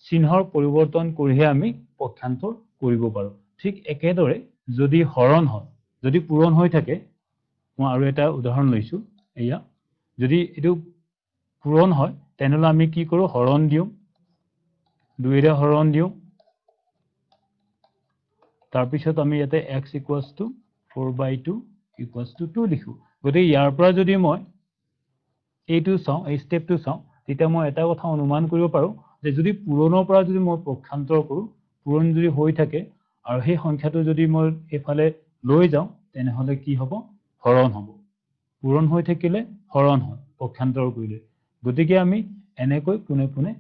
চিহ্নৰ পৰিৱৰ্তন কৰিহে আমি পক্ষান্তৰ কৰিব পাৰোঁ ঠিক একেদৰে যদি হৰণ হয় যদি পূৰণ হৈ থাকে মই আৰু এটা উদাহৰণ লৈছো এয়া যদি এটো পূৰণ হয় তেনেহলে আমি কি কৰো হৰণ দিওঁ 2 ৰে হৰণ দিওঁ তাৰ পিছত আমি ইয়াতে x = 4/2 = 2 লিখো গতে ইয়াৰ পৰা যদি মই এইটো চাওঁ এই স্টেপটো চাওঁ তেতিয়া মই এটা কথা অনুমান কৰিব পাৰো যে যদি পূৰণৰ পৰা যদি মই পক্ষান্তৰ কৰো পূৰণ যদি হৈ থাকে আৰু সেই সংখ্যাটো যদি মই এফালে লৈ যাওঁ তেনেহলে কি হ'ব হৰণ হ'ব পূৰণ হৈ থাকিলে হৰণ হয় পক্ষান্তৰ কৰিলে গতিকে আমি এনেকৈ পুনে পুনে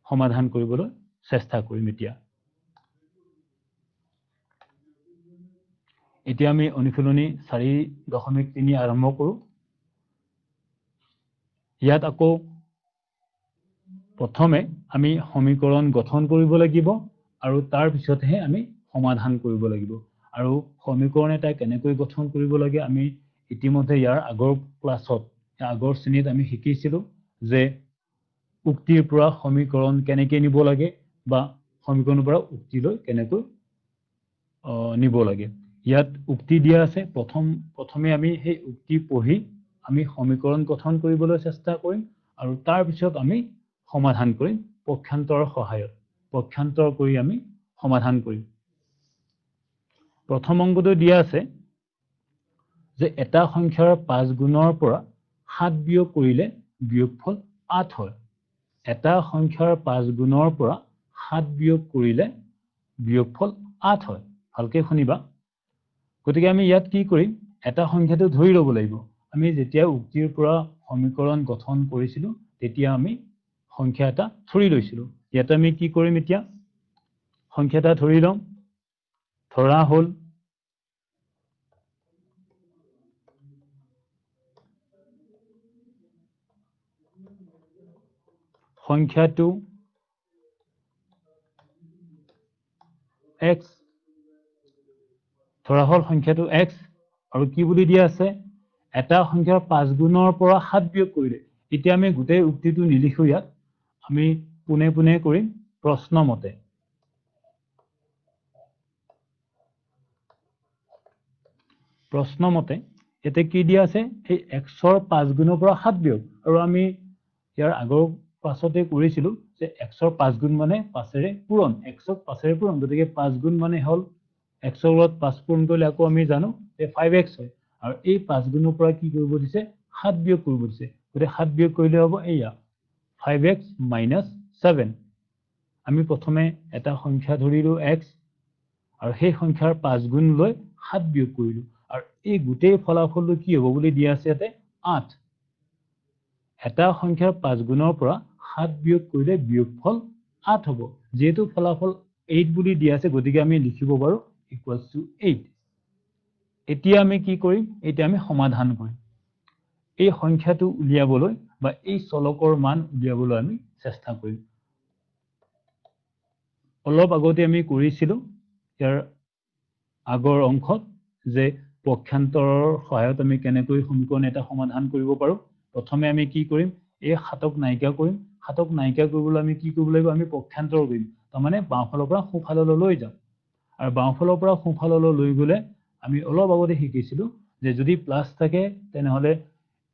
সমাধান কৰিবলৈ চেষ্টা কৰিম এতিয়া আমি অনুশীলনী 4.3 আৰম্ভ কৰো ইয়াত আকৌ প্ৰথমে আমি সমীকৰণ গঠন কৰিব লাগিব আৰু তাৰ পিছতহে আমি সমাধান কৰিব লাগিব আৰু সমীকৰণ এটা কেনেকৈ গঠন কৰিব লাগে আমি ইতিমধ্যে ইয়াৰ আগৰ ক্লাছত আগৰ শ্ৰেণীত আমি শিকিছিলো যে উক্তিৰ পৰা সমীকৰণ কেনেকৈ নিব লাগে বা সমীকৰণৰ পৰা উক্তিলৈ কেনেকৈ নিব লাগে ইয়াত উক্তি দিয়া আছে প্ৰথমে আমি সেই উক্তি পঢ়ি আমি সমীকৰণ গঠন কৰিবলৈ চেষ্টা কৰিম আৰু তাৰ পিছত আমি সমাধান কৰিম পক্ষান্তৰৰ সহায়ত পক্ষান্তৰ কৰি আমি সমাধান কৰিম প্ৰথম অংকটো দিয়া আছে যে এটা সংখ্যাৰ 5 গুণৰ পৰা 7 বিয়োগ কৰিলে বিয়োগফল 8 হয় এটা সংখ্যাৰ 5 গুণৰ পৰা 7 বিয়োগ কৰিলে বিয়োগফল 8 হয় ভালকৈ শুনিবা গতিকে আমি ইয়াত কি কৰিম এটা সংখ্যাটো ধৰি ল'ব লাগিব আমি যেতিয়া উক্তিৰ পৰা সমীকৰণ গঠন কৰিছিলো তেতিয়া আমি সংখ্যা এটা ধৰি লৈছিলো ইয়াত আমি কি কৰিম এতিয়া সংখ্যা এটা ধৰি লম ধৰা হ'ল সংখ্যাটো x ধৰা হ'ল সংখ্যাটো x আৰু কি বুলি দিয়া আছে এটা সংখ্যাৰ 5 গুণৰ পৰা 7 বিয়োগ কৰিলে এতিয়া আমি গোটেই উক্তিটো নিলিখো ইয়াত আমি পুনে পুনে কৰিম প্ৰশ্ন মতে এতে কি দিয়া আছে এই x ৰ 5 গুণৰ পৰা 7 বিয়োগ আৰু আমি ইয়াৰ আগৰ পাছতে কৰিছিলো যে x ৰ 5 গুণ মানে 5 ৰে পূৰণ x ক 5 ৰে পূৰণ গতিকে 5 গুণ মানে হ'ল x ৰ লগত 5 পূৰণ কৰিলে আকৌ আমি জানো যে 5x হয় আৰু এই 5 গুণৰ পৰা কি কৰিব দিছে 7 বিয়োগ কৰিব দিছে গতিকে 7 বিয়োগ কৰিলে হ'ব এয়া 5x - 7 আমি প্ৰথমে এটা সংখ্যা ধৰিলো x আৰু সেই সংখ্যাৰ 5 গুণ লৈ 7 বিয়োগ কৰিলো আৰু এই গোটেই ফলাফলটো কি হ'ব বুলি দিয়া আছে ইয়াতে 8 এটা সংখ্যাৰ 5 গুণৰ পৰা 7 বিয়োগ কৰিলে বিয়োগফল 8 হ'ব যেহেতু ফলাফল 8 বুলি দিয়া আছে গতিকে আমি লিখিব পাৰো = 8 এতিয়া আমি কি কৰিম এতিয়া আমি সমাধান কৰিম এই সংখ্যাটো উলিয়াবলৈ বা এই চলকৰ মান উলিয়াবলৈ আমি চেষ্টা কৰিম অলপ আগতে আমি কৰিছিলো ইয়াৰ আগৰ অংশত যে পক্ষান্তৰৰ সহায়ত আমি কেনেকৈ সমীকৰণ এটা সমাধান কৰিব পাৰো প্ৰথমে আমি কি কৰিম এই 7ক নাইকিয়া কৰিম 7ক নাইকিয়া কৰিবলৈ আমি কি কৰিব লাগিব আমি পক্ষান্তৰ কৰিম তাৰমানে বাওঁফালৰ পৰা সোঁফাললৈ লৈ যাম আৰু বাওঁফালৰ পৰা সোঁফাললৈ লৈ গলে আমি অলপ আগতে শিকিছিলো যে যদি প্লাছ থাকে তেনেহলে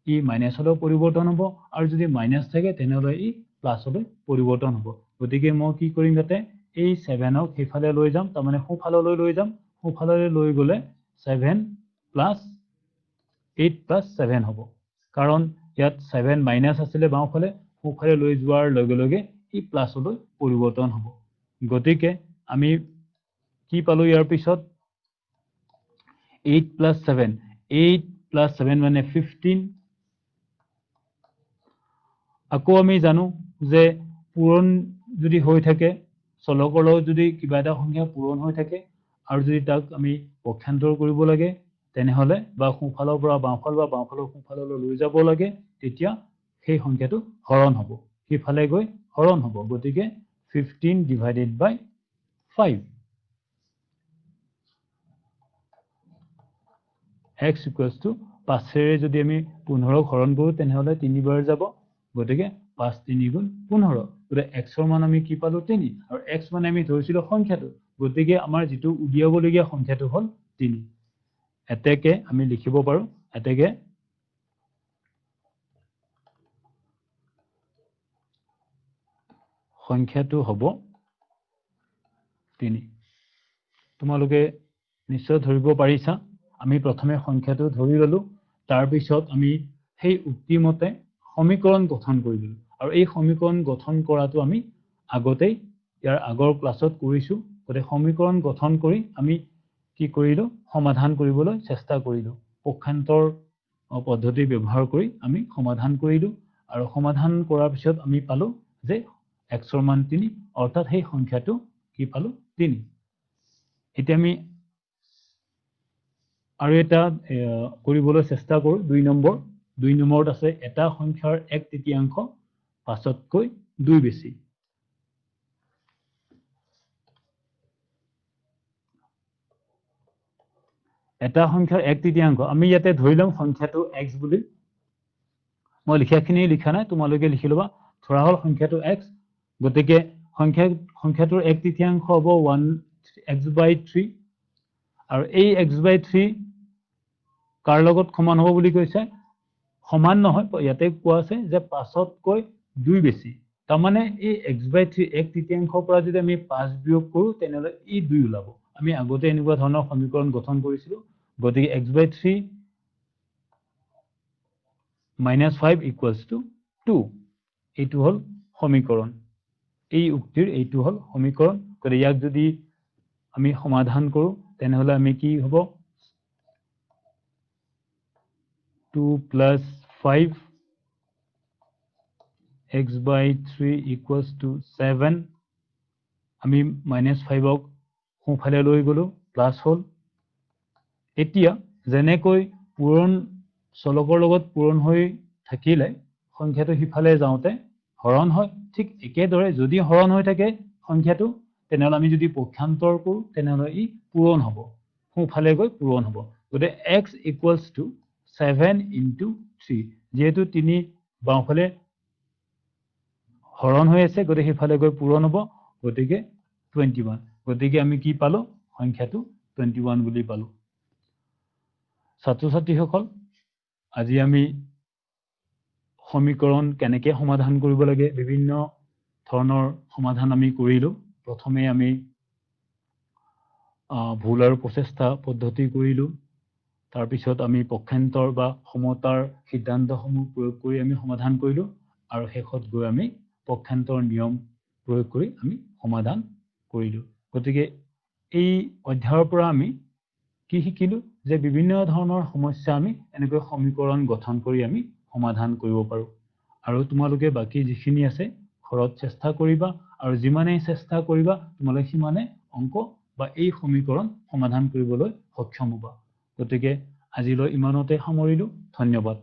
ই মাইনাছলৈ পৰিৱৰ্তন হ'ব আৰু যদি মাইনাছ থাকে তেনেহলে ই প্লাছলৈ পৰিৱৰ্তন হ'ব গতিকে মই কি কৰিম ইয়াতে এই 7ক সেইফালে লৈ যাম তাৰমানে সোঁফাললৈ লৈ যাম সোঁফাললৈ লৈ গলে 7 + 8 + 7 হ'ব কাৰণ ইয়াত 7 মাইনাছ আছিলে বাওঁফালে সোঁফালে লৈ যোৱাৰ লগে লগে ই প্লাছলৈ পৰিৱৰ্তন হ'ব গতিকে আমি কি পালো ইয়াৰ পিছত 8 + 7 8 + 7 মানে 15 আকৌ আমি জানো যে পূৰণ যদি হৈ থাকে চলকৰ লগত যদি কিবা এটা সংখ্যা পূৰণ হৈ থাকে আৰু যদি তাক আমি পক্ষান্তৰ কৰিব লাগে তেনেহলে বা সোঁফালৰ পৰা বাওঁফাল বা বাওঁফালৰ সোঁফাললৈ লৈ যাব লাগে তেতিয়া সেই সংখ্যাটো হৰণ হ'ব সিফালে গৈ হৰণ হ'ব গতিকে 15 divided by 5 x equals to 5 ৰে যদি আমি 15 হৰণ কৰো তেনেহলে 3 বাৰ যাব গতিকে 5 3 গুণ 15 গতিকে x ৰ মান আমি কি পালো 3 আৰু x মানে আমি ধৰিছিলো সংখ্যাটো গতিকে আমাৰ যেটো উলিয়াবলগীয়া সংখ্যাটো হ'ল 3 এতেকে আমি লিখিব পাৰো এতেকে সংখ্যাটো হ'ব 3 তোমালোকে নিশ্চয় ধৰিব পাৰিছা আমি প্ৰথমে সংখ্যাটো ধৰি ললো তাৰ পিছত আমি সেই উক্তি মতে সমীকৰণ গঠন কৰিলো আৰু এই সমীকৰণ গঠন কৰাটো আমি আগতেই ইয়াৰ আগৰ ক্লাছত কৰিছো গতে সমীকৰণ গঠন কৰি আমি কি কৰিলো সমাধান কৰিবলৈ চেষ্টা কৰিলো পক্ষান্তৰ পদ্ধতি ব্যৱহাৰ কৰি আমি সমাধান কৰিলো আৰু সমাধান কৰাৰ পিছত আমি পালো যে x ৰ মান 3 অৰ্থাৎ সেই সংখ্যাটো কি পালো 3 এতিয়া আমি আৰু এটা কৰিবলৈ চেষ্টা কৰো 2 নম্বৰত আছে এটা সংখ্যাৰ 1/3 5তকৈ 2 বেছি এটা সংখ্যাৰ 1/3 আমি ইয়াতে ধৰি লম সংখ্যাটো x বুলি মই লিখাখিনি লিখা নাই তোমালোকে লিখি লবা ধৰা হল সংখ্যাটো x গতিকে সংখ্যাটোৰ 1/3 হ'ব 1x/3 আৰু এই x/3 কাৰ লগত সমান হ'ব বুলি কৈছে সমান নহয় ইয়াতে কোৱা আছে যে 5তকৈ 2 বেছি তাৰ মানে এই x/3 1/3 পৰা যদি আমি 5 বিয়োগ কৰো তেনেহলে ই 2 ওলাব আমি আগতে এনেকুৱা ধৰণৰ সমীকৰণ গঠন কৰিছিলো গতিকে x/3 -5 = 2 এইটো হল সমীকৰণ এই উক্তিৰ এইটো হল সমীকৰণ গতিকে ইয়াক যদি আমি সমাধান কৰো তেনেহলে আমি কি হ'ব 2 + 5 x/3 = 7 আমি -5ক সোঁফালে লৈ গলো প্লাস হল এতিয়া যেনেকৈ পূৰণ চলকৰ লগত পূৰণ হৈ থাকিলে সংখ্যাটো হিফালে যাওঁতে হৰণ হয় ঠিক একেদৰে যদি হৰণ হৈ থাকে সংখ্যাটো তেনেহলে আমি যদি পক্ষান্তৰ কৰো তেনেহলে ই পূৰণ হ'ব সোঁফালে গৈ পূৰণ হ'ব গতিকে x = 7 * 3 যেহেতু 3 বাওঁফালে হৰণ হৈ আছে গতিকে হিফালে গৈ পূৰণ হ'ব গতিকে 21 গতিকে আমি কি পালো সংখ্যাটো 21 বুলি পালো ছাত্ৰ ছাত্ৰীসকল আজি আমি সমীকৰণ কেনেকৈ সমাধান কৰিব লাগে বিভিন্ন ধৰণৰ সমাধান আমি কৰিলো প্ৰথমে আমি ভুল আৰু প্ৰচেষ্টা পদ্ধতি কৰিলো তাৰ পিছত আমি পক্ষান্তৰ বা সমতাৰ সিদ্ধান্তসমূহ প্ৰয়োগ কৰি আমি সমাধান কৰিলো আৰু শেষত গৈ আমি পক্ষান্তৰ নিয়ম প্ৰয়োগ কৰি আমি সমাধান কৰিলো গতিকে এই অধ্যায়ৰ পৰা আমি কি শিকিলো যে বিভিন্ন ধৰণৰ সমস্যা আমি এনেকৈ সমীকৰণ গঠন কৰি আমি সমাধান কৰিব পাৰো আৰু তোমালোকে বাকি যিখিনি আছে ঘৰত চেষ্টা কৰিবা আৰু যিমানেই চেষ্টা কৰিবা তোমালোকে সিমানে অংক বা এই সমীকৰণ সমাধান কৰিবলৈ সক্ষম হ'বা গতিকে আজিলৈ ইমানতে সামৰিলো ধন্যবাদ